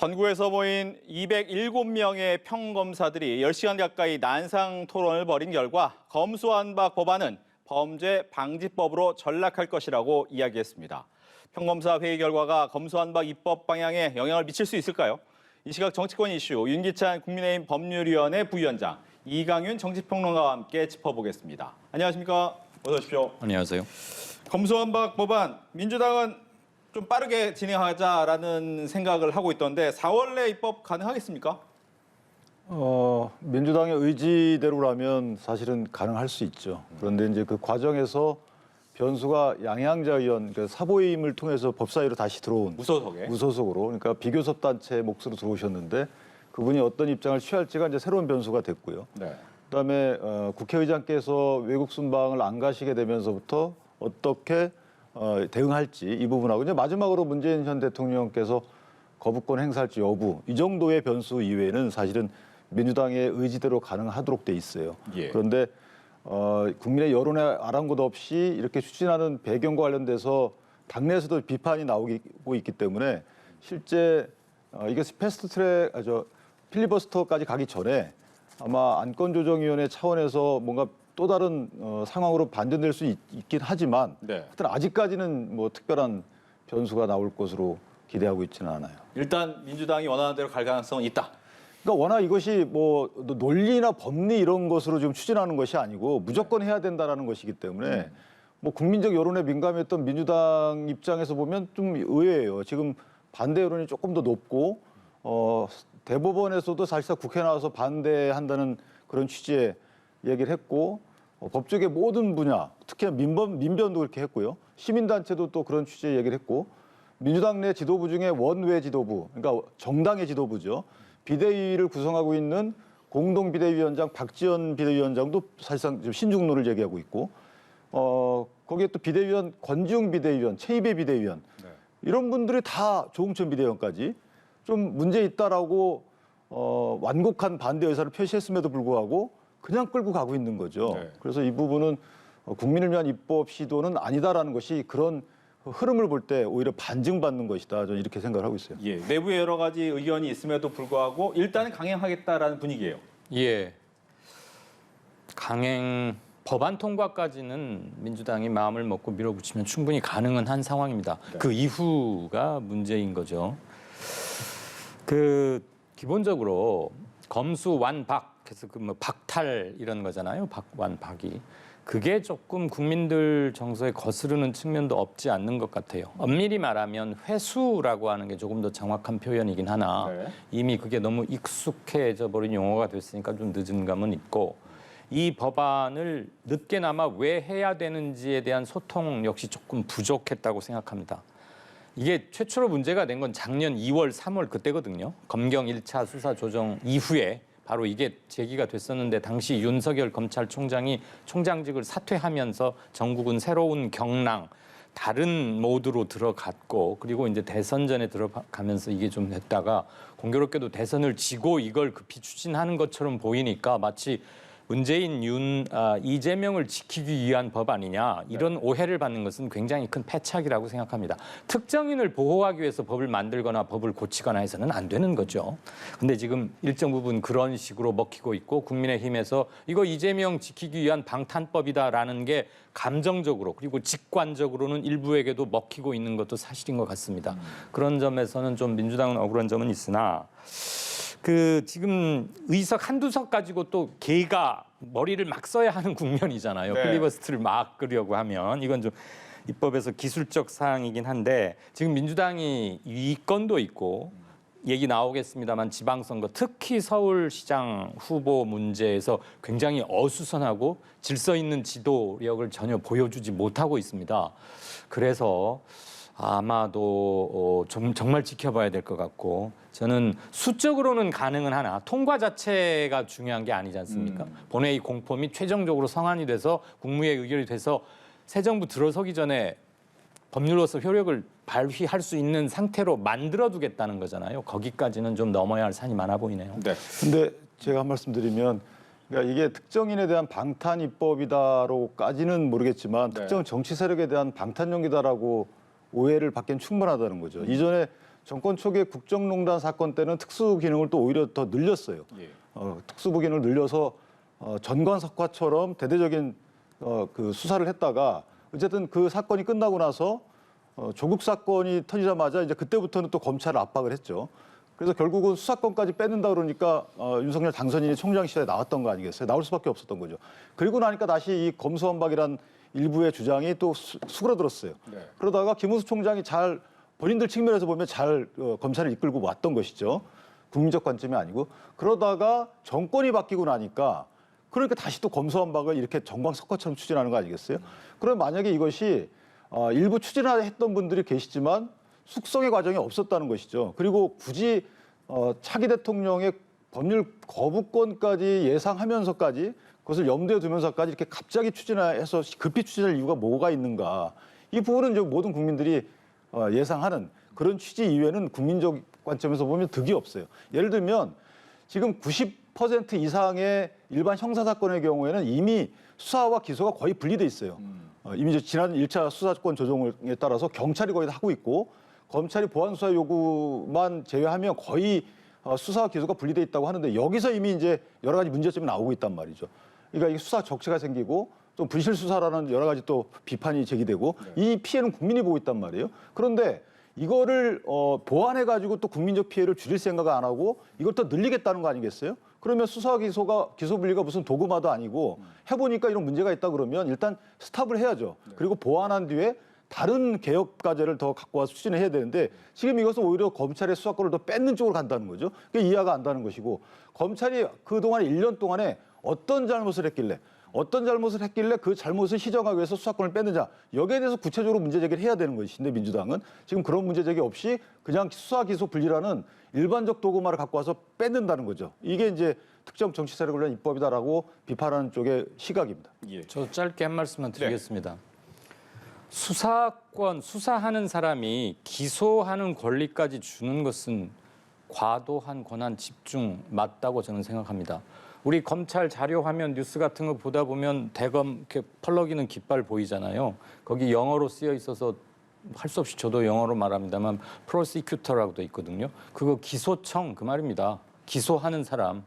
전국에서 모인 207명의 평검사들이 10시간 가까이 난상 토론을 벌인 결과 검수완박 법안은 범죄 방지법으로 전락할 것이라고 이야기했습니다. 평검사 회의 결과가 검수완박 입법 방향에 영향을 미칠 수 있을까요? 이 시각 정치권 이슈 윤기찬 국민의힘 법률위원회 부위원장, 이강윤 정치평론가와 함께 짚어보겠습니다. 안녕하십니까? 어서 오십시오. 안녕하세요. 검수완박 법안, 민주당은 좀 빠르게 진행하자라는 생각을 하고 있던데 4월 내 입법 가능하겠습니까? 민주당의 의지대로라면 사실은 가능할 수 있죠. 그런데 이제 그 과정에서 변수가 양양자 의원, 그러니까 사보임을 통해서 법사위로 다시 들어온 무소속으로, 그러니까 비교섭 단체 몫으로 들어오셨는데 그분이 어떤 입장을 취할지가 이제 새로운 변수가 됐고요. 네. 그다음에 국회의장께서 외국 순방을 안 가시게 되면서부터 어떻게 대응할지 이 부분하고 이제 마지막으로 문재인 전 대통령께서 거부권 행사할지 여부 이 정도의 변수 이외에는 사실은 민주당의 의지대로 가능하도록 돼 있어요. 예. 그런데 국민의 여론의 아랑곳 없이 이렇게 추진하는 배경과 관련돼서 당내에서도 비판이 나오고 있기 때문에 실제 이게 패스트트랙 필리버스터까지 가기 전에 아마 안건조정위원회 차원에서 뭔가 또 다른 상황으로 반전될 수 있긴 하지만 하여튼 아직까지는 뭐 특별한 변수가 나올 것으로 기대하고 있지는 않아요. 일단 민주당이 원하는 대로 갈 가능성은 있다. 그러니까 워낙 이것이 뭐 논리나 법리 이런 것으로 지금 추진하는 것이 아니고 무조건 해야 된다라는 것이기 때문에 뭐 국민적 여론에 민감했던 민주당 입장에서 보면 좀 의외예요. 지금 반대 여론이 조금 더 높고 대법원에서도 사실상 국회 나와서 반대한다는 그런 취지의 얘기를 했고 법조계 모든 분야, 특히 민변도 그렇게 했고요. 시민단체도 또 그런 취지의 얘기를 했고 민주당 내 지도부 중에 원외 지도부, 그러니까 정당의 지도부죠. 비대위를 구성하고 있는 공동비대위원장 박지원 비대위원장도 사실상 지금 신중론을 얘기하고 있고 거기에 또 비대위원 권지웅 비대위원, 최이배 비대위원 이런 분들이 다 조응천 비대위원까지 좀 문제 있다라고 완곡한 반대 의사를 표시했음에도 불구하고 그냥 끌고 가고 있는 거죠. 그래서 이 부분은 국민을 위한 입법 시도는 아니다라는 것이 그런 흐름을 볼 때 오히려 반증받는 것이다. 저는 이렇게 생각을 하고 있어요. 예, 내부에 여러 가지 의견이 있음에도 불구하고 일단은 강행하겠다라는 분위기예요. 예. 강행 법안 통과까지는 민주당이 마음을 먹고 밀어붙이면 충분히 가능은 한 상황입니다. 그 이후가 문제인 거죠. 기본적으로 검수완박 해서 뭐 박탈 이런 거잖아요. 박완박이. 그게 조금 국민들 정서에 거스르는 측면도 없지 않는 것 같아요. 엄밀히 말하면 회수라고 하는 게 조금 더 정확한 표현이긴 하나 이미 그게 너무 익숙해져 버린 용어가 됐으니까 좀 늦은 감은 있고 이 법안을 늦게나마 왜 해야 되는지에 대한 소통 역시 조금 부족했다고 생각합니다. 이게 최초로 문제가 된 건 작년 2월, 3월 그때거든요. 검경 1차 수사 조정 이후에 바로 이게 제기가 됐었는데 당시 윤석열 검찰총장이 총장직을 사퇴하면서 전국은 새로운 경랑, 다른 모드로 들어갔고 그리고 이제 대선 전에 들어가면서 이게 좀 됐다가 공교롭게도 대선을 지고 이걸 급히 추진하는 것처럼 보이니까 마치 문재인, 이재명을 지키기 위한 법 아니냐 이런 오해를 받는 것은 굉장히 큰 패착이라고 생각합니다. 특정인을 보호하기 위해서 법을 만들거나 법을 고치거나 해서는 안 되는 거죠. 근데 지금 일정 부분 그런 식으로 먹히고 있고 국민의힘에서 이거 이재명 지키기 위한 방탄법이다라는 게 감정적으로 그리고 직관적으로는 일부에게도 먹히고 있는 것도 사실인 것 같습니다. 그런 점에서는 좀 민주당은 억울한 점은 있으나 지금 의석 한두 석 가지고 또 개가 머리를 막 써야 하는 국면이잖아요. 필리버스터를 막 끄려고 하면 이건 좀 입법에서 기술적 사항이긴 한데 지금 민주당이 이권도 있고 얘기 나오겠습니다만 지방선거 특히 서울시장 후보 문제에서 굉장히 어수선하고 질서 있는 지도력을 전혀 보여주지 못하고 있습니다. 그래서 아마도 정말 지켜봐야 될 것 같고 저는 수적으로는 가능은 하나 통과 자체가 중요한 게 아니지 않습니까? 본회의 공포 및 최종적으로 성안이 돼서 국무회의 의결이 돼서 새 정부 들어서기 전에 법률로서 효력을 발휘할 수 있는 상태로 만들어두겠다는 거잖아요. 거기까지는 좀 넘어야 할 산이 많아 보이네요. 근데 제가 한 말씀 드리면 그러니까 이게 특정인에 대한 방탄 입법이다로까지는 모르겠지만 특정 정치 세력에 대한 방탄용이다라고 오해를 받기는 충분하다는 거죠. 이전에 정권 초기에 국정농단 사건 때는 특수 기능을 또 오히려 더 늘렸어요. 예. 특수부 기능을 늘려서 전관석화처럼 대대적인 그 수사를 했다가 어쨌든 그 사건이 끝나고 나서 조국 사건이 터지자마자 이제 그때부터는 또 검찰을 압박을 했죠. 그래서 결국은 수사권까지 뺏는다 그러니까 윤석열 당선인이 총장 시절에 나왔던 거 아니겠어요? 나올 수밖에 없었던 거죠. 그리고 나니까 다시 이 검수완박이란 일부의 주장이 또 수그러들었어요. 네. 그러다가 김은수 총장이 잘 본인들 측면에서 보면 잘 검찰을 이끌고 왔던 것이죠. 국민적 관점이 아니고. 그러다가 정권이 바뀌고 나니까 그러니까 다시 또 검수완박을 이렇게 정광석화처럼 추진하는 거 아니겠어요? 그럼 만약에 이것이 일부 추진했던 분들이 계시지만 숙성의 과정이 없었다는 것이죠. 그리고 굳이 차기 대통령의 법률 거부권까지 예상하면서까지 그것을 염두에 두면서까지 이렇게 갑자기 추진해서 급히 추진할 이유가 뭐가 있는가. 이 부분은 이제 모든 국민들이 예상하는 그런 취지 이외에는 국민적 관점에서 보면 득이 없어요. 예를 들면 지금 90% 이상의 일반 형사사건의 경우에는 이미 수사와 기소가 거의 분리돼 있어요. 이미 이제 지난 1차 수사권 조정에 따라서 경찰이 거의 다 하고 있고 검찰이 보안 수사 요구만 제외하면 거의 수사와 기소가 분리돼 있다고 하는데 여기서 이미 이제 여러 가지 문제점이 나오고 있단 말이죠. 그러니까 이 수사 적체가 생기고 또 분실 수사라는 여러 가지 또 비판이 제기되고 이 피해는 국민이 보고 있단 말이에요. 그런데 이거를 보완해 가지고 또 국민적 피해를 줄일 생각을 안 하고 이걸 또 늘리겠다는 거 아니겠어요? 그러면 수사 기소 분리가 무슨 도구마도 아니고 해보니까 이런 문제가 있다 그러면 일단 스탑을 해야죠. 그리고 보완한 뒤에 다른 개혁 과제를 더 갖고 와서 추진해야 되는데 지금 이것은 오히려 검찰의 수사권을 더 뺏는 쪽으로 간다는 거죠. 그게 이해가 안 가는 것이고 검찰이 그동안 1년 동안에 어떤 잘못을 했길래 그 잘못을 시정하기 위해서 수사권을 뺐느냐. 여기에 대해서 구체적으로 문제 제기를 해야 되는 것인데 민주당은 지금 그런 문제 제기 없이 그냥 수사 기소 분리라는 일반적 도구만을 갖고 와서 뺏는다는 거죠. 이게 이제 특정 정치 세력을 위한 입법이다라고 비판하는 쪽의 시각입니다. 예. 저 짧게 한 말씀만 드리겠습니다. 수사하는 사람이 기소하는 권리까지 주는 것은 과도한 권한 집중 맞다고 저는 생각합니다. 우리 검찰 자료 화면 뉴스 같은 거 보다 보면 대검 이렇게 펄럭이는 깃발 보이잖아요. 거기 영어로 쓰여 있어서 할 수 없이 저도 영어로 말합니다만 프로시큐터라고 돼 있거든요. 그거 기소청 그 말입니다. 기소하는 사람,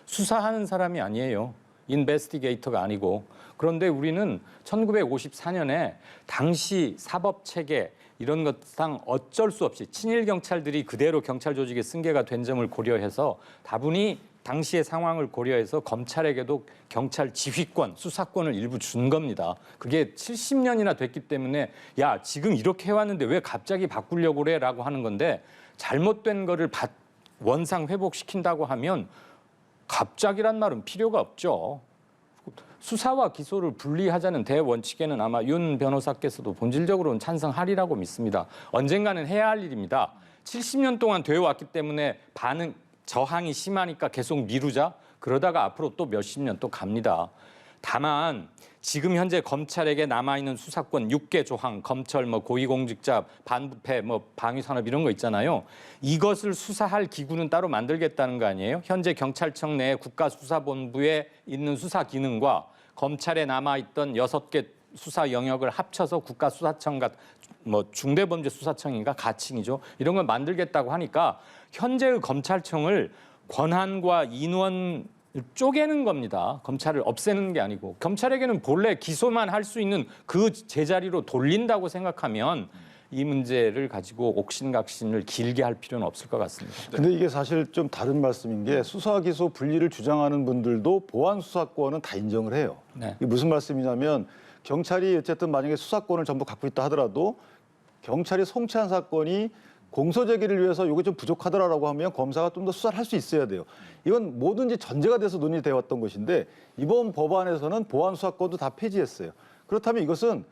수사하는 사람이 아니에요. 인베스티게이터가 아니고. 그런데 우리는 1954년에 당시 사법 체계 이런 것상 어쩔 수 없이 친일 경찰들이 그대로 경찰 조직의 승계가 된 점을 고려해서 다분히 당시의 상황을 고려해서 검찰에게도 경찰 지휘권, 수사권을 일부 준 겁니다. 그게 70년이나 됐기 때문에 야 지금 이렇게 해왔는데 왜 갑자기 바꾸려고 그래라고 하는 건데 잘못된 거를 원상 회복시킨다고 하면 갑자기란 말은 필요가 없죠. 수사와 기소를 분리하자는 대원칙에는 아마 윤 변호사께서도 본질적으로는 찬성하리라고 믿습니다. 언젠가는 해야 할 일입니다. 70년 동안 되어 왔기 때문에 저항이 심하니까 계속 미루자. 그러다가 앞으로 또 몇십 년 또 갑니다. 다만 지금 현재 검찰에게 남아있는 수사권 6개 조항, 검찰, 고위공직자, 반부패, 방위산업 이런 거 있잖아요. 이것을 수사할 기구는 따로 만들겠다는 거 아니에요? 현재 경찰청 내 국가수사본부에 있는 수사 기능과 검찰에 남아있던 6개 수사 영역을 합쳐서 국가수사청 중대범죄수사청인가 가칭이죠. 이런 걸 만들겠다고 하니까 현재의 검찰청을 권한과 인원을 쪼개는 겁니다. 검찰을 없애는 게 아니고 검찰에게는 본래 기소만 할 수 있는 그 제자리로 돌린다고 생각하면 이 문제를 가지고 옥신각신을 길게 할 필요는 없을 것 같습니다. 근데 이게 사실 좀 다른 말씀인 게 수사 기소 분리를 주장하는 분들도 보안 수사권은 다 인정을 해요. 네. 이게 무슨 말씀이냐면 경찰이 어쨌든 만약에 수사권을 전부 갖고 있다 하더라도 경찰이 성취한 사건이 공소 제기를 위해서 이게 좀 부족하더라라고 하면 검사가 좀 더 수사를 할 수 있어야 돼요. 이건 뭐든지 전제가 돼서 논의되어 왔던 것인데 이번 법안에서는 보안 수사권도 다 폐지했어요. 그렇다면 이것은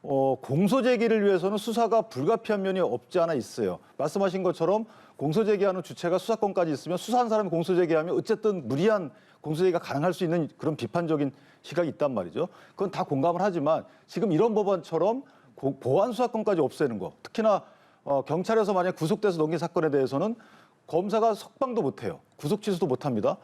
공소 제기를 위해서는 수사가 불가피한 면이 없지 않아 있어요. 말씀하신 것처럼 공소 제기하는 주체가 수사권까지 있으면 수사한 사람이 공소 제기하면 어쨌든 무리한 공소 제기가 가능할 수 있는 그런 비판적인 시각이 있단 말이죠. 그건 다 공감을 하지만 지금 이런 법안처럼 보안 수사권까지 없애는 거, 특히나 경찰에서 만약 구속돼서 넘긴 사건에 대해서는 검사가 석방도 못해요. 구속 취소도 못합니다.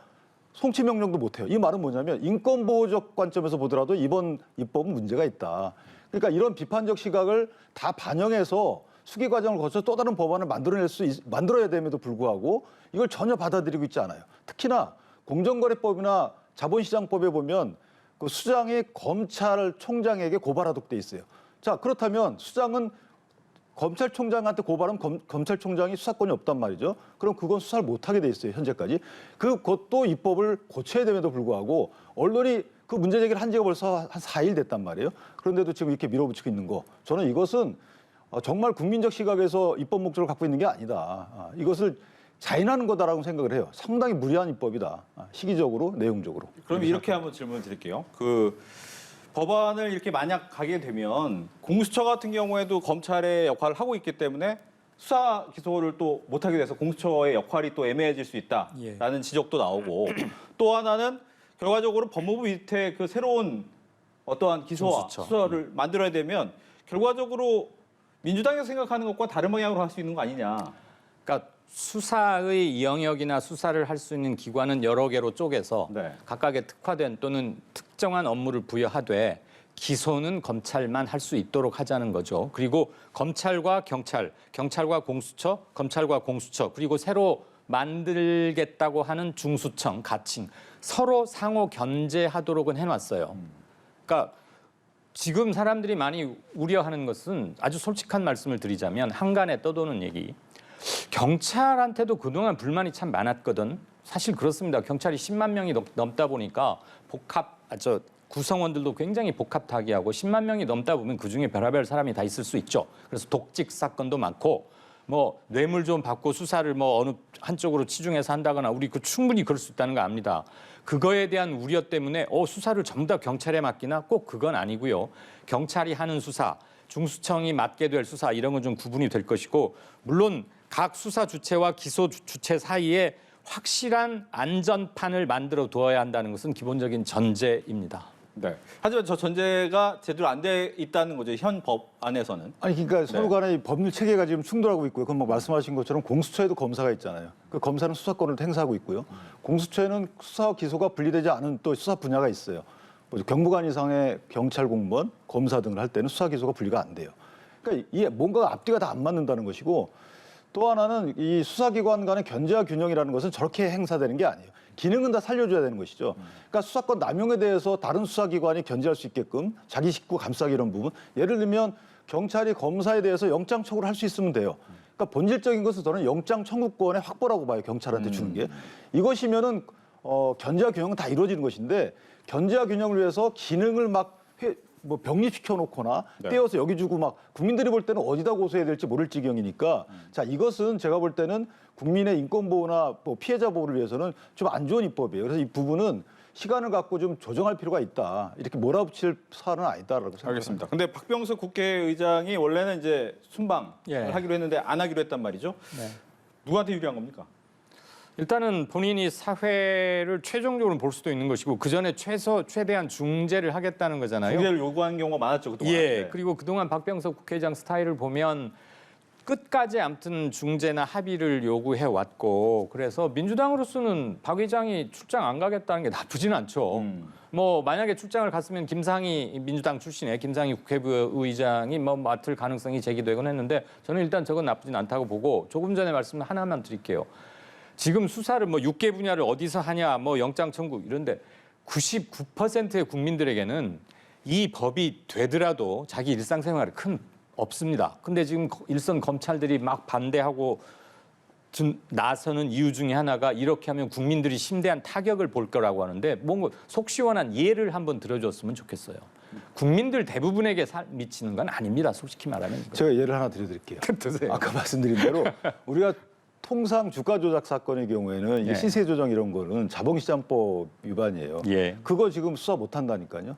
송치 명령도 못해요. 이 말은 뭐냐면 인권보호적 관점에서 보더라도 이번 입법은 문제가 있다. 그러니까 이런 비판적 시각을 다 반영해서 수기 과정을 거쳐 또 다른 법안을 만들어야 됨에도 불구하고 이걸 전혀 받아들이고 있지 않아요. 특히나 공정거래법이나 자본시장법에 보면 그 수장이 검찰총장에게 고발하도록 돼 있어요. 자, 그렇다면 수장은 검찰총장한테 고발하면 검찰총장이 수사권이 없단 말이죠. 그럼 그건 수사를 못하게 돼 있어요, 현재까지. 그것도 입법을 고쳐야 됨에도 불구하고 언론이 그 문제 제기를 한 지가 벌써 한 4일 됐단 말이에요. 그런데도 지금 이렇게 밀어붙이고 있는 거. 저는 이것은 정말 국민적 시각에서 입법 목적을 갖고 있는 게 아니다. 이것을 자인하는 거다라고 생각을 해요. 상당히 무리한 입법이다. 시기적으로, 내용적으로. 그럼 이렇게 한번 질문 드릴게요. 그 법안을 이렇게 만약 가게 되면 공수처 같은 경우에도 검찰의 역할을 하고 있기 때문에 수사 기소를 또 못하게 돼서 공수처의 역할이 또 애매해질 수 있다라는 지적도 나오고 또 하나는 결과적으로 법무부 밑에 그 새로운 어떠한 기소와 공수처. 수사를 만들어야 되면 결과적으로 민주당에서 생각하는 것과 다른 방향으로 할 수 있는 거 아니냐. 그러니까 수사의 영역이나 수사를 할 수 있는 기관은 여러 개로 쪼개서 네. 각각의 특화된 또는 특정한 업무를 부여하되 기소는 검찰만 할 수 있도록 하자는 거죠. 그리고 검찰과 경찰, 경찰과 공수처, 검찰과 공수처, 그리고 새로 만들겠다고 하는 중수청, 가칭 서로 상호 견제하도록은 해놨어요. 그러니까 지금 사람들이 많이 우려하는 것은 아주 솔직한 말씀을 드리자면 한간에 떠도는 얘기. 경찰한테도 그동안 불만이 참 많았거든. 사실 그렇습니다. 경찰이 10만 명이 넘다 보니까 구성원들도 굉장히 복합타기하고 10만 명이 넘다 보면 그중에 별의별 사람이 다 있을 수 있죠. 그래서 독직 사건도 많고 뭐 뇌물 좀 받고 수사를 뭐 어느 한쪽으로 치중해서 한다거나 우리 그 충분히 그럴 수 있다는 거 압니다. 그거에 대한 우려 때문에 수사를 전부 다 경찰에 맡기나 꼭 그건 아니고요. 경찰이 하는 수사, 중수청이 맡게 될 수사 이런 건 좀 구분이 될 것이고 물론 각 수사 주체와 기소 주체 사이에 확실한 안전판을 만들어 두어야 한다는 것은 기본적인 전제입니다. 네. 하지만 저 전제가 제대로 안 돼 있다는 거죠. 현 법 안에서는. 아니 그러니까 서로 간에 이 법률 체계가 지금 충돌하고 있고요. 그럼 뭐 말씀하신 것처럼 공수처에도 검사가 있잖아요. 그 검사는 수사권을 행사하고 있고요. 공수처에는 수사와 기소가 분리되지 않은 또 수사 분야가 있어요. 뭐 경무관 이상의 경찰 공무원, 검사 등을 할 때는 수사 기소가 분리가 안 돼요. 그러니까 이게 뭔가 앞뒤가 다 안 맞는다는 것이고 또 하나는 이 수사기관 간의 견제와 균형이라는 것은 저렇게 행사되는 게 아니에요. 기능은 다 살려줘야 되는 것이죠. 그러니까 수사권 남용에 대해서 다른 수사기관이 견제할 수 있게끔 자기 식구 감싸기 이런 부분. 예를 들면 경찰이 검사에 대해서 영장 청구를 할 수 있으면 돼요. 그러니까 본질적인 것은 저는 영장 청구권의 확보라고 봐요. 경찰한테 주는 게. 이것이면은 견제와 균형은 다 이루어지는 것인데 견제와 균형을 위해서 기능을 뭐 병립시켜 놓거나 떼어서 여기 주고 막 국민들이 볼 때는 어디다 고소해야 될지 모를 지경이니까 자 이것은 제가 볼 때는 국민의 인권 보호나 뭐 피해자 보호를 위해서는 좀 안 좋은 입법이에요. 그래서 이 부분은 시간을 갖고 좀 조정할 필요가 있다. 이렇게 몰아붙일 사안은 아니다라고 생각합니다. 알겠습니다. 근데 박병석 국회의장이 원래는 이제 순방을 예. 하기로 했는데 안 하기로 했단 말이죠. 네. 누구한테 유리한 겁니까? 일단은 본인이 사회를 최종적으로 볼 수도 있는 것이고 그 전에 최대한 중재를 하겠다는 거잖아요. 중재를 요구하는 경우가 많았죠 그동안. 예. 네. 그리고 그동안 박병석 국회의장 스타일을 보면 끝까지 아무튼 중재나 합의를 요구해 왔고 그래서 민주당으로서는 박 의장이 출장 안 가겠다는 게 나쁘진 않죠. 뭐 만약에 출장을 갔으면 김상희 민주당 출신의 김상희 국회부 의장이 뭐 맡을 가능성이 제기되곤 했는데 저는 일단 저건 나쁘진 않다고 보고 조금 전에 말씀 하나만 드릴게요. 지금 수사를 뭐 6개 분야를 어디서 하냐, 뭐 영장 청구 이런데 99%의 국민들에게는 이 법이 되더라도 자기 일상생활에 큰 없습니다. 근데 지금 일선 검찰들이 막 반대하고 나서는 이유 중에 하나가 이렇게 하면 국민들이 심대한 타격을 볼 거라고 하는데 뭔가 속 시원한 예를 한번 들어줬으면 좋겠어요. 국민들 대부분에게 미치는 건 아닙니다. 솔직히 말하면. 제가 예를 하나 드릴게요. 드세요. 아까 말씀드린 대로 우리가 통상 주가 조작 사건의 경우에는 이게 예. 시세 조정 이런 거는 자본시장법 위반이에요. 예. 그거 지금 수사 못 한다니까요.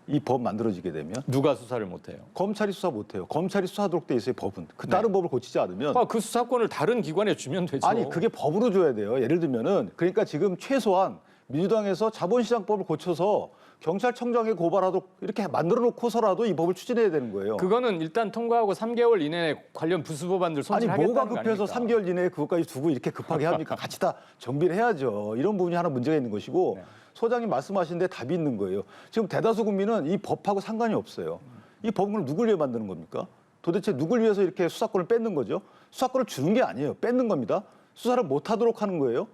이 법 만들어지게 되면 누가 수사를 못해요? 검찰이 수사 못 해요. 검찰이 수사하도록 돼 있어요, 법은. 그 다른 법을 고치지 않으면 그 수사권을 다른 기관에 주면 되죠. 아니 그게 법으로 줘야 돼요. 예를 들면은 그러니까 지금 최소한 민주당에서 자본시장법을 고쳐서 경찰청장에 고발하도록 이렇게 만들어 놓고서라도 이 법을 추진해야 되는 거예요. 그거는 일단 통과하고 3개월 이내에 관련 부수 법안들 아니 손질하겠다는 뭐가 거 급해서 아닙니까? 3개월 이내에 그것까지 두고 이렇게 급하게 합니까? 같이 다 정비를 해야죠. 이런 부분이 하나 문제가 있는 것이고 네. 소장님 말씀하신 데 답이 있는 거예요. 지금 대다수 국민은 이 법하고 상관이 없어요. 이 법은 누굴 위해 만드는 겁니까? 도대체 누굴 위해서 이렇게 수사권을 뺏는 거죠? 수사권을 주는 게 아니에요. 뺏는 겁니다. 수사를 못하도록 하는 거예요.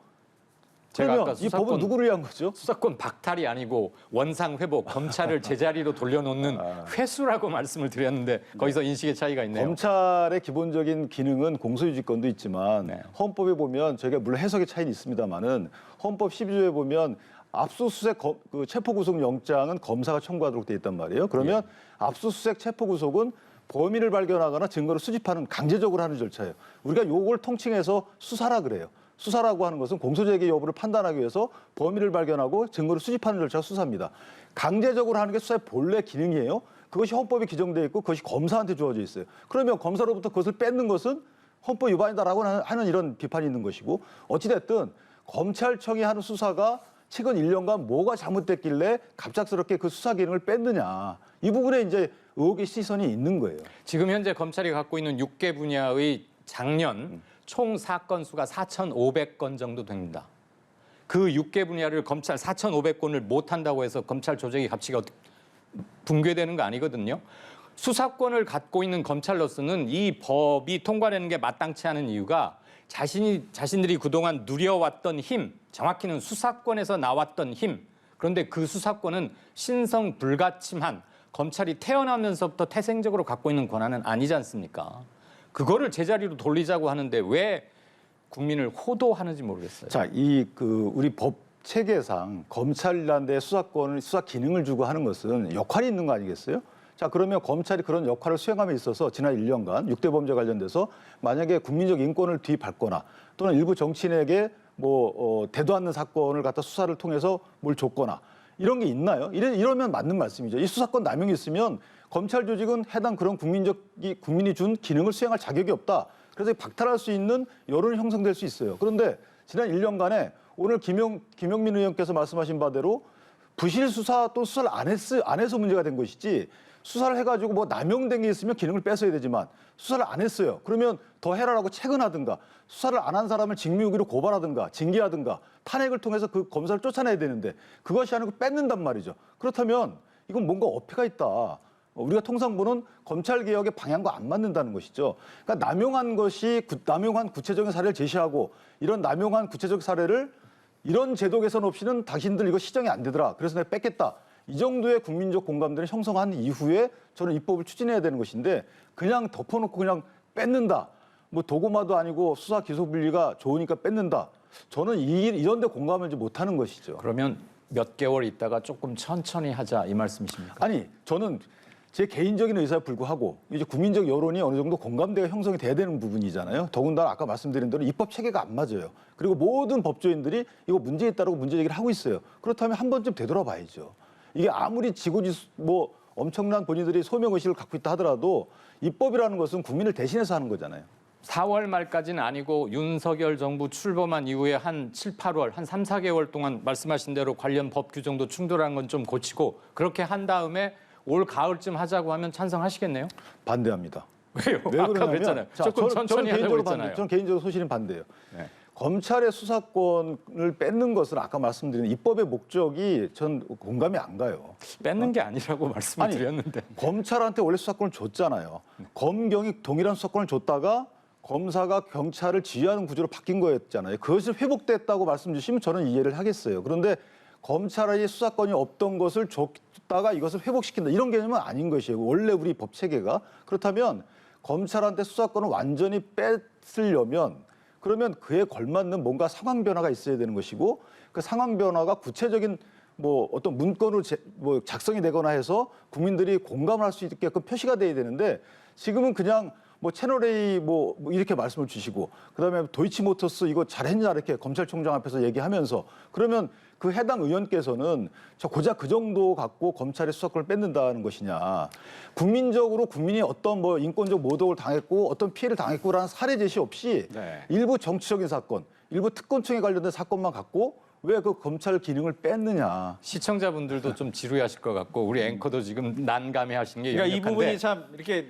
제가 그러면 아까 이 법은 누구를 위한 거죠? 수사권 박탈이 아니고 원상 회복, 검찰을 제자리로 돌려놓는 회수라고 말씀을 드렸는데 거기서 인식의 차이가 있네요. 검찰의 기본적인 기능은 공소유지권도 있지만 네. 헌법에 보면 저희가 물론 해석의 차이는 있습니다만은 헌법 12조에 보면 압수수색 그 체포구속영장은 검사가 청구하도록 돼 있단 말이에요. 그러면 압수수색 체포구속은 범인을 발견하거나 증거를 수집하는 강제적으로 하는 절차예요. 우리가 요걸 통칭해서 수사라 그래요. 수사라고 하는 것은 공소제기 여부를 판단하기 위해서 범인을 발견하고 증거를 수집하는 절차가 수사입니다. 강제적으로 하는 게 수사의 본래 기능이에요. 그것이 헌법에 규정되어 있고 그것이 검사한테 주어져 있어요. 그러면 검사로부터 그것을 뺏는 것은 헌법 위반이다라고 하는 이런 비판이 있는 것이고 어찌됐든 검찰청이 하는 수사가 최근 1년간 뭐가 잘못됐길래 갑작스럽게 그 수사 기능을 뺐느냐. 이 부분에 이제 의혹의 시선이 있는 거예요. 지금 현재 검찰이 갖고 있는 6개 분야의 작년 총 사건 수가 4,500건 정도 됩니다. 그 6개 분야를 검찰 4,500건을 못한다고 해서 검찰 조직이 갑자기 붕괴되는 거 아니거든요. 수사권을 갖고 있는 검찰로서는 이 법이 통과되는 게 마땅치 않은 이유가 자신들이 그동안 누려왔던 힘, 정확히는 수사권에서 나왔던 힘, 그런데 그 수사권은 신성 불가침한 검찰이 태어나면서부터 태생적으로 갖고 있는 권한은 아니지 않습니까? 그거를 제자리로 돌리자고 하는데 왜 국민을 호도하는지 모르겠어요. 자, 우리 법 체계상 검찰한테 수사권을 수사 기능을 주고 하는 것은 역할이 있는 거 아니겠어요? 자, 그러면 검찰이 그런 역할을 수행함에 있어서 지난 1년간 6대 범죄 관련돼서 만약에 국민적 인권을 뒤밟거나 또는 일부 정치인에게 대도 않는 사건을 갖다 수사를 통해서 뭘 줬거나 이런 게 있나요? 이러면 맞는 말씀이죠. 이 수사권 남용이 있으면 검찰 조직은 해당 그런 국민이 준 기능을 수행할 자격이 없다. 그래서 박탈할 수 있는 여론이 형성될 수 있어요. 그런데 지난 1년간에 오늘 김용민 의원께서 말씀하신 바대로 부실 수사 또 수사를 안 해서 문제가 된 것이지 수사를 해가지고 남용된 게 있으면 기능을 뺏어야 되지만 수사를 안 했어요. 그러면 더 해라라고 체근하든가 수사를 안 한 사람을 직무유기로 고발하든가 징계하든가 탄핵을 통해서 그 검사를 쫓아내야 되는데 그것이 아니고 뺏는단 말이죠. 그렇다면 이건 뭔가 어폐가 있다. 우리가 통상 보는 검찰개혁의 방향과 안 맞는다는 것이죠. 그러니까 남용한 구체적인 사례를 제시하고 이런 남용한 구체적 사례를 이런 제도 개선 없이는 당신들 이거 시정이 안 되더라. 그래서 내가 뺏겠다. 이 정도의 국민적 공감대를 형성한 이후에 저는 입법을 추진해야 되는 것인데 그냥 덮어놓고 그냥 뺏는다. 도구마도 아니고 수사 기소 분리가 좋으니까 뺏는다. 저는 이런 데 공감을 못하는 것이죠. 그러면 몇 개월 있다가 조금 천천히 하자 이 말씀이십니까? 아니, 저는 제 개인적인 의사에 불구하고 이제 국민적 여론이 어느 정도 공감대가 형성이 돼야 되는 부분이잖아요. 더군다나 아까 말씀드린 대로 입법 체계가 안 맞아요. 그리고 모든 법조인들이 이거 문제 있다라고 문제 제기를 하고 있어요. 그렇다면 한 번쯤 되돌아봐야죠. 이게 아무리 엄청난 본인들이 소명의식을 갖고 있다 하더라도 입법이라는 것은 국민을 대신해서 하는 거잖아요. 4월 말까지는 아니고 윤석열 정부 출범한 이후에 한 7, 8월, 한 3, 4개월 동안 말씀하신 대로 관련 법 규정도 충돌한 건 좀 고치고 그렇게 한 다음에 올 가을쯤 하자고 하면 찬성하시겠네요? 반대합니다. 왜요? 왜 아까 그러냐면 그랬잖아요. 조금 천천히 하자고 했잖아요. 저는 개인적으로 소신은 반대예요. 네. 검찰의 수사권을 뺏는 것은 아까 말씀드린 입법의 목적이 전 공감이 안 가요. 뺏는 게 아니라고 말씀을 드렸는데. 검찰한테 원래 수사권을 줬잖아요. 검경이 동일한 수사권을 줬다가 검사가 경찰을 지휘하는 구조로 바뀐 거였잖아요. 그것이 회복됐다고 말씀 주시면 저는 이해를 하겠어요. 그런데 검찰의 수사권이 없던 것을 줬다가 이것을 회복시킨다. 이런 개념은 아닌 것이에요. 원래 우리 법 체계가. 그렇다면 검찰한테 수사권을 완전히 뺏으려면 그러면 그에 걸맞는 뭔가 상황 변화가 있어야 되는 것이고 그 상황 변화가 구체적인 어떤 문건으로 작성이 되거나 해서 국민들이 공감을 할 수 있게끔 표시가 돼야 되는데 지금은 그냥 채널A 이렇게 말씀을 주시고 그다음에 도이치모터스 이거 잘했냐 이렇게 검찰총장 앞에서 얘기하면서 그러면 그 해당 의원께서는 고작 그 정도 갖고 검찰의 수사권을 뺏는다는 것이냐. 국민적으로 국민이 어떤 인권적 모독을 당했고 어떤 피해를 당했고라는 사례 제시 없이 일부 정치적인 사건, 일부 특권층에 관련된 사건만 갖고 왜 그 검찰 기능을 뺐느냐. 시청자분들도 좀 지루해하실 것 같고 우리 앵커도 지금 난감해하시는 게 그러니까 이 역력한데 부분이 참 이렇게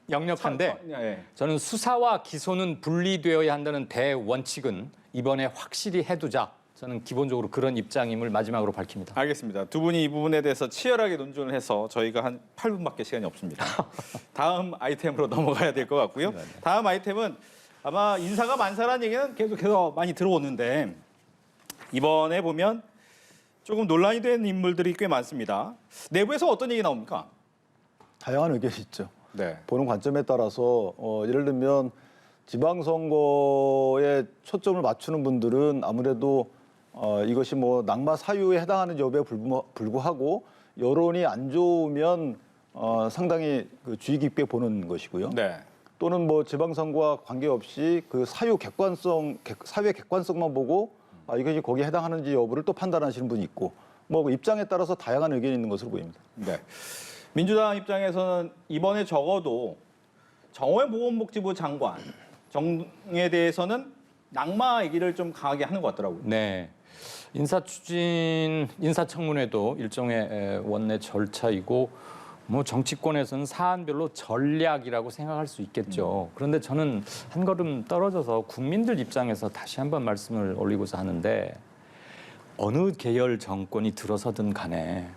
역력한데 저는 수사와 기소는 분리되어야 한다는 대원칙은 이번에 확실히 해두자. 저는 기본적으로 그런 입장임을 마지막으로 밝힙니다. 알겠습니다. 두 분이 이 부분에 대해서 치열하게 논쟁을 해서 저희가 한 8분밖에 시간이 없습니다. 다음 아이템으로 넘어가야 될 것 같고요. 다음 아이템은 아마 인사가 만사라는 얘기는 계속해서 많이 들어오는데 이번에 보면 조금 논란이 된 인물들이 꽤 많습니다. 내부에서 어떤 얘기 나옵니까? 다양한 의견이 있죠. 네. 보는 관점에 따라서 예를 들면 지방선거에 초점을 맞추는 분들은 아무래도 이것이 뭐 낙마 사유에 해당하는 여부에 불구하고 여론이 안 좋으면 상당히 그 주의 깊게 보는 것이고요. 네. 또는 뭐 지방선거와 관계없이 그 사유의 객관성만 보고 이것이 거기에 해당하는지 여부를 또 판단하시는 분이 있고 뭐 그 입장에 따라서 다양한 의견이 있는 것으로 보입니다. 네. 민주당 입장에서는 이번에 적어도 정호영 보건복지부 장관 정에 대해서는 낙마 얘기를 좀 강하게 하는 것 같더라고요. 네. 인사청문회도 일종의 원내 절차이고 뭐 정치권에서는 사안별로 전략이라고 생각할 수 있겠죠. 그런데 저는 한 걸음 떨어져서 국민들 입장에서 다시 한번 말씀을 올리고자 하는데 어느 계열 정권이 들어서든 간에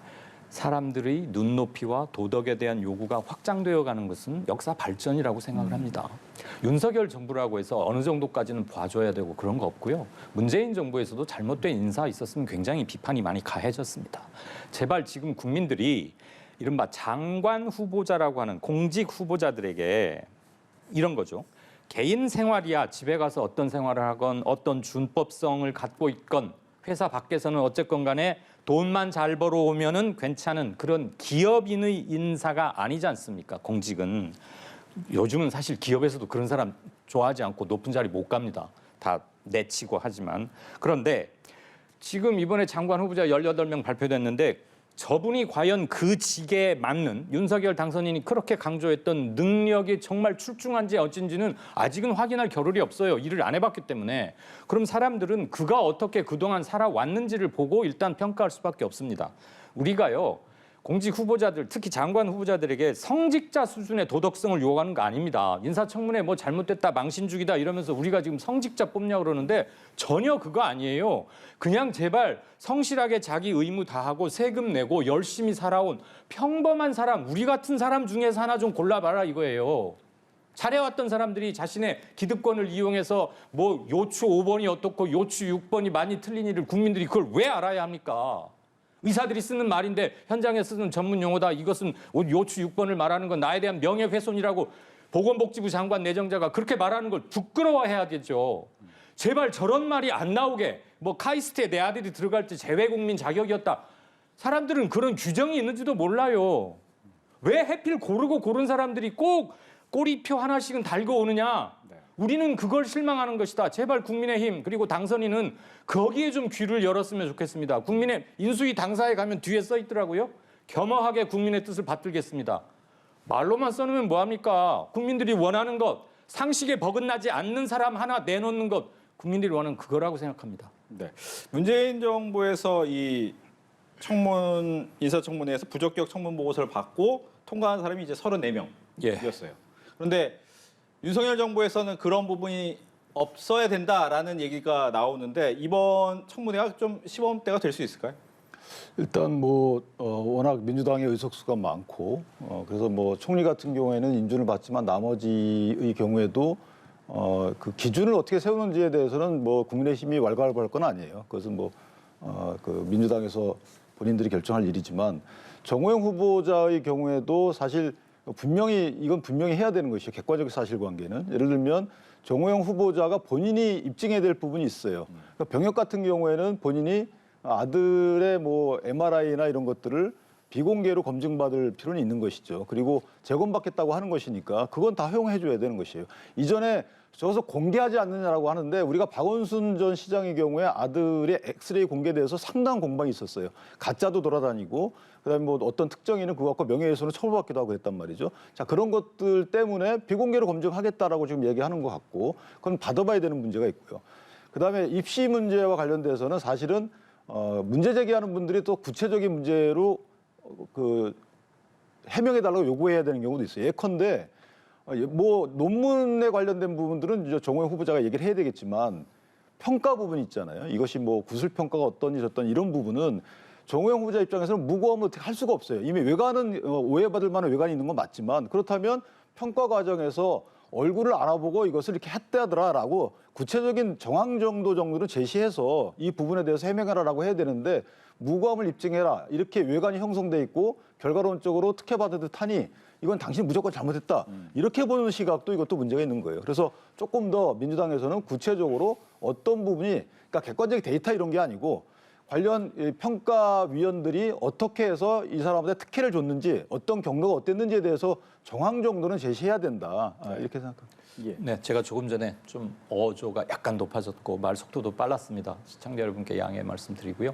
사람들의 눈높이와 도덕에 대한 요구가 확장되어 가는 것은 역사 발전이라고 생각을 합니다. 윤석열 정부라고 해서 어느 정도까지는 봐줘야 되고 그런 거 없고요. 문재인 정부에서도 잘못된 인사 있었으면 굉장히 비판이 많이 가해졌습니다. 제발 지금 국민들이 이른바 장관 후보자라고 하는 공직 후보자들에게 이런 거죠. 개인 생활이야 집에 가서 어떤 생활을 하건 어떤 준법성을 갖고 있건 회사 밖에서는 어쨌건 간에 돈만 잘 벌어오면은 괜찮은 그런 기업인의 인사가 아니지 않습니까? 공직은. 요즘은 사실 기업에서도 그런 사람 좋아하지 않고 높은 자리 못 갑니다. 다 내치고 하지만. 그런데 지금 이번에 장관 후보자 18명 발표됐는데 저분이 과연 그 직에 맞는 윤석열 당선인이 그렇게 강조했던 능력이 정말 출중한지 어쩐지는 아직은 확인할 겨를이 없어요. 일을 안 해봤기 때문에. 그럼 사람들은 그가 어떻게 그동안 살아왔는지를 보고 일단 평가할 수밖에 없습니다. 우리가요. 공직 후보자들, 특히 장관 후보자들에게 성직자 수준의 도덕성을 요구하는 거 아닙니다. 인사청문회 뭐 잘못됐다, 망신주기다 이러면서 우리가 지금 성직자 뽑냐고 그러는데 전혀 그거 아니에요. 그냥 제발 성실하게 자기 의무 다하고 세금 내고 열심히 살아온 평범한 사람, 우리 같은 사람 중에서 하나 좀 골라봐라 이거예요. 잘해왔던 사람들이 자신의 기득권을 이용해서 뭐 요추 5번이 어떻고 요추 6번이 많이 틀린 일을 국민들이 그걸 왜 알아야 합니까? 의사들이 쓰는 말인데 현장에 쓰는 전문 용어다. 이것은 요추 6번을 말하는 건 나에 대한 명예훼손이라고 보건복지부 장관 내정자가 그렇게 말하는 걸 부끄러워해야 되죠. 제발 저런 말이 안 나오게. 뭐 카이스트에 내 아들이 들어갈 때 재외국민 자격이었다. 사람들은 그런 규정이 있는지도 몰라요. 왜 하필 고르고 고른 사람들이 꼭 꼬리표 하나씩은 달고 오느냐. 우리는 그걸 실망하는 것이다. 제발 국민의힘 그리고 당선인은 거기에 좀 귀를 열었으면 좋겠습니다. 국민의 인수위 당사에 가면 뒤에 써 있더라고요. 겸허하게 국민의 뜻을 받들겠습니다. 말로만 써놓으면 뭐합니까? 국민들이 원하는 것, 상식에 버긋나지 않는 사람 하나 내놓는 것, 국민들이 원하는 그거라고 생각합니다. 네. 문재인 정부에서 이 인사청문회에서 부적격 청문 보고서를 받고 통과한 사람이 이제 34명이었어요. 그런데 윤석열 정부에서는 그런 부분이 없어야 된다라는 얘기가 나오는데 이번 청문회가 좀 시범대가 될 수 있을까요? 일단 뭐 워낙 민주당의 의석수가 많고 그래서 뭐 총리 같은 경우에는 인준을 받지만 나머지의 경우에도 그 기준을 어떻게 세우는지에 대해서는 뭐 국민의힘이 왈가왈부할 건 아니에요. 그것은 뭐 그 민주당에서 본인들이 결정할 일이지만 정호영 후보자의 경우에도 사실 이건 분명히 해야 되는 것이죠. 객관적 사실관계는. 예를 들면 정호영 후보자가 본인이 입증해야 될 부분이 있어요. 그러니까 병역 같은 경우에는 본인이 아들의 뭐 MRI나 이런 것들을 비공개로 검증받을 필요는 있는 것이죠. 그리고 재검받겠다고 하는 것이니까 그건 다 허용해 줘야 되는 것이에요. 이전에 저것을 공개하지 않느냐라고 하는데 우리가 박원순 전 시장의 경우에 아들의 엑스레이 공개돼서 상당한 공방이 있었어요. 가짜도 돌아다니고 그다음에 뭐 어떤 특정인은 그거 갖고 명예훼손을 처벌받기도 하고 했단 말이죠. 자, 그런 것들 때문에 비공개로 검증하겠다라고 지금 얘기하는 것 같고 그건 받아봐야 되는 문제가 있고요. 그다음에 입시 문제와 관련돼서는 사실은 문제 제기하는 분들이 또 구체적인 문제로 그 해명해달라고 요구해야 되는 경우도 있어요. 예컨대 뭐 논문에 관련된 부분들은 이제 정호영 후보자가 얘기를 해야 되겠지만 평가 부분이 있잖아요. 이것이 뭐 구술 평가가 어떠니 저떠니 이런 부분은 정호영 후보자 입장에서는 무고함을 어떻게 할 수가 없어요. 이미 외관은 오해받을 만한 외관이 있는 건 맞지만 그렇다면 평가 과정에서 얼굴을 알아보고 이것을 이렇게 했다더라라고 구체적인 정황 정도를 제시해서 이 부분에 대해서 해명하라라고 해야 되는데 무고함을 입증해라 이렇게 외관이 형성돼 있고 결과론적으로 특혜받은 듯하니 이건 당신 무조건 잘못했다 이렇게 보는 시각도 이것도 문제가 있는 거예요. 그래서 조금 더 민주당에서는 구체적으로 어떤 부분이 그러니까 객관적인 데이터 이런 게 아니고 관련 평가위원들이 어떻게 해서 이 사람한테 특혜를 줬는지 어떤 경로가 어땠는지에 대해서 정황 정도는 제시해야 된다 이렇게 생각합니다. 예. 네, 제가 조금 전에 좀 어조가 약간 높아졌고 말 속도도 빨랐습니다. 시청자 여러분께 양해 말씀드리고요.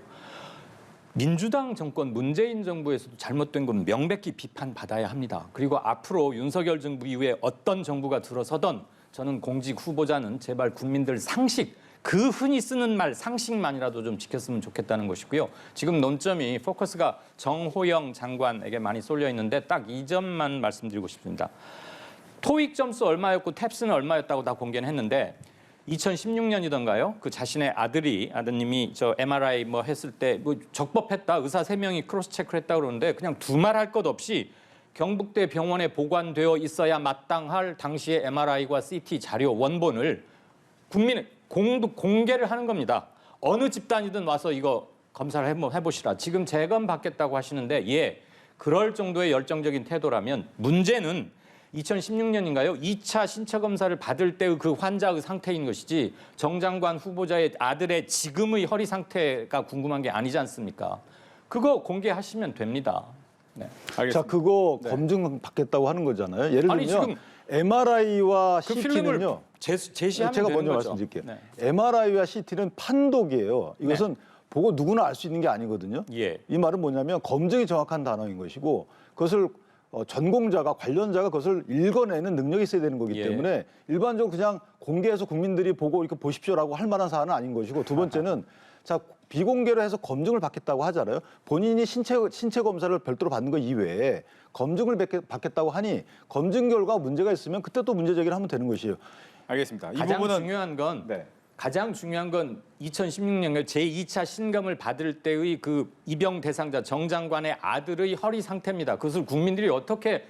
민주당 정권 문재인 정부에서도 잘못된 건 명백히 비판받아야 합니다. 그리고 앞으로 윤석열 정부 이후에 어떤 정부가 들어서던 저는 공직 후보자는 제발 국민들 상식 그 흔히 쓰는 말 상식만이라도 좀 지켰으면 좋겠다는 것이고요. 지금 논점이 포커스가 정호영 장관에게 많이 쏠려 있는데 딱 이 점만 말씀드리고 싶습니다. 토익 점수 얼마였고 탭스는 얼마였다고 다 공개는 했는데 2016년이던가요? 그 자신의 아드님이 저 MRI 뭐 했을 때 뭐 적법했다. 의사 3명이 크로스 체크를 했다 그러는데 그냥 두말할 것 없이 경북대 병원에 보관되어 있어야 마땅할 당시의 MRI와 CT 자료 원본을 국민의 공개를 하는 겁니다. 어느 집단이든 와서 이거 검사를 해보시라. 지금 재검 받겠다고 하시는데 예, 그럴 정도의 열정적인 태도라면 문제는 2016년인가요? 2차 신체 검사를 받을 때의 그 환자의 상태인 것이지 정 장관 후보자의 아들의 지금의 허리 상태가 궁금한 게 아니지 않습니까? 그거 공개하시면 됩니다. 네. 자, 그거 네. 검증 받겠다고 하는 거잖아요. 예를 아니, 들면 지금 MRI와 그 필름을 CT는요. 제시하면 제가 되는 먼저 거죠. 말씀드릴게요. 네. MRI와 CT는 판독이에요. 이것은 보고 누구나 알 수 있는 게 아니거든요. 예. 이 말은 뭐냐면 검증이 정확한 단어인 것이고 그것을 전공자가 관련자가 그것을 읽어내는 능력이 있어야 되는 거기 예. 때문에 일반적으로 그냥 공개해서 국민들이 보고 이렇게 보십시오라고 할 만한 사안은 아닌 것이고 두 번째는 자 비공개로 해서 검증을 받겠다고 하잖아요. 본인이 신체 검사를 별도로 받는 것 이외에 검증을 받겠다고 하니 검증 결과 문제가 있으면 그때 또 문제 제기를 하면 되는 것이에요. 알겠습니다. 이 가장 부분은 중요한 건 네. 가장 중요한 건 2016년 제2차 신검을 받을 때의 그 입영 대상자 정 장관의 아들의 허리 상태입니다. 그것을 국민들이 어떻게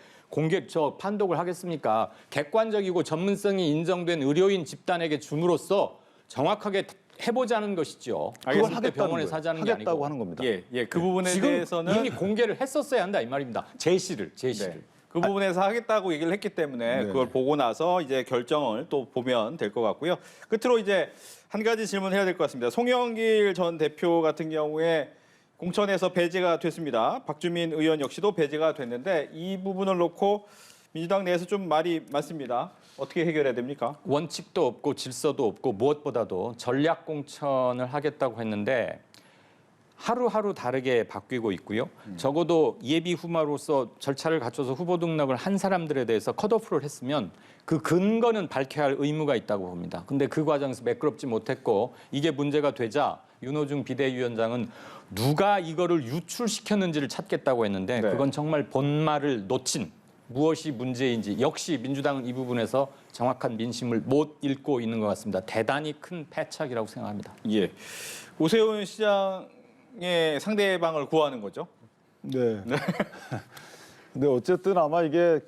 판독을 하겠습니까? 객관적이고 전문성이 인정된 의료인 집단에게 줌으로써 정확하게 해보자는 것이죠. 그걸 그걸 하겠다는 병원에서 거예요. 하자는 게 하겠다고 아니고. 하는 겁니다. 예, 그 부분에 지금 대해서는 이미 공개를 했었어야 한다 이 말입니다. 제시를. 네. 그 부분에서 하겠다고 얘기를 했기 때문에 네. 그걸 보고 나서 이제 결정을 또 보면 될 것 같고요. 끝으로 이제 한 가지 질문해야 될 것 같습니다. 송영길 전 대표 같은 경우에 공천에서 배제가 됐습니다. 박주민 의원 역시도 배제가 됐는데 이 부분을 놓고 민주당 내에서 좀 말이 많습니다. 어떻게 해결해야 됩니까? 원칙도 없고 질서도 없고 무엇보다도 전략 공천을 하겠다고 했는데 하루하루 다르게 바뀌고 있고요. 적어도 예비 후보로서 절차를 갖춰서 후보 등록을 한 사람들에 대해서 컷오프를 했으면 그 근거는 밝혀야 할 의무가 있다고 봅니다. 근데 그 과정에서 매끄럽지 못했고 이게 문제가 되자 윤호중 비대위원장은 누가 이거를 유출시켰는지를 찾겠다고 했는데 네. 그건 정말 본말을 놓친 무엇이 문제인지 역시 민주당은 이 부분에서 정확한 민심을 못 읽고 있는 것 같습니다. 대단히 큰 패착이라고 생각합니다. 예. 오세훈 시장의 상대방을 구하는 거죠. 네. 근데 어쨌든 아마 이게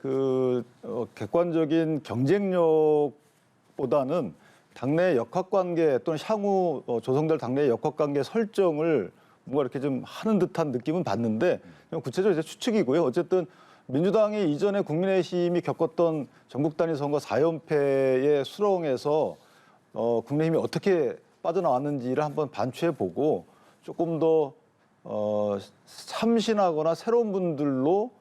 객관적인 경쟁력보다는 당내 역학관계 또는 향후 조성될 당내 역학관계 설정을 뭔가 이렇게 좀 하는 듯한 느낌은 받는데 구체적으로 이제 추측이고요. 어쨌든 민주당이 이전에 국민의힘이 겪었던 전국 단위 선거 4연패의 수렁에서 국민의힘이 어떻게 빠져나왔는지를 한번 반추해보고 조금 더 참신하거나 새로운 분들로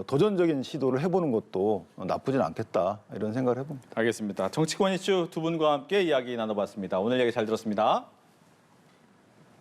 도전적인 시도를 해보는 것도 나쁘진 않겠다 이런 생각을 해봅니다. 알겠습니다. 정치권 이슈 두 분과 함께 이야기 나눠봤습니다. 오늘 얘기 잘 들었습니다.